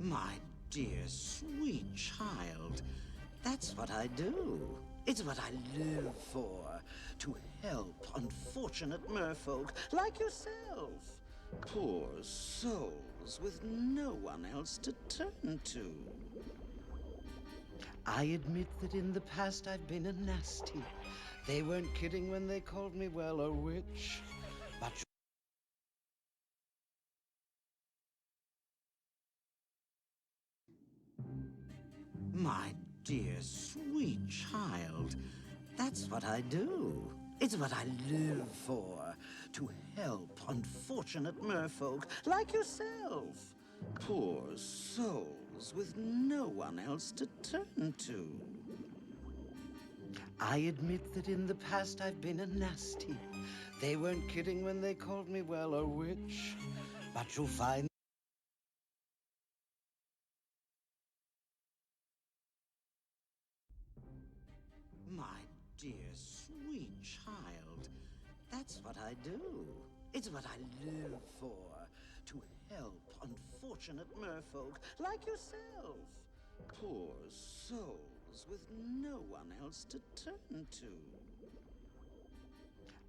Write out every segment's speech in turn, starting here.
My dear, sweet child, that's what I do. It's what I live for, to help unfortunate merfolk like yourself. Poor souls with no one else to turn to. I admit that in the past I've been a nasty. They weren't kidding when they called me, well, a witch. But my dear, sweet child, that's what I do. It's what I live for, to help unfortunate merfolk like yourself. Poor souls with no one else to turn to. I admit that in the past I've been a nasty. They weren't kidding when they called me, well, a witch. But you'll find my dear, sweet child, that's what I do. It's what I live for, to help unfortunate merfolk like yourself. Poor souls with no one else to turn to.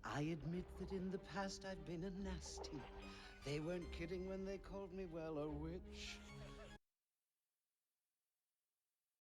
I admit that in the past I've been a nasty. They weren't kidding when they called me, well, a witch.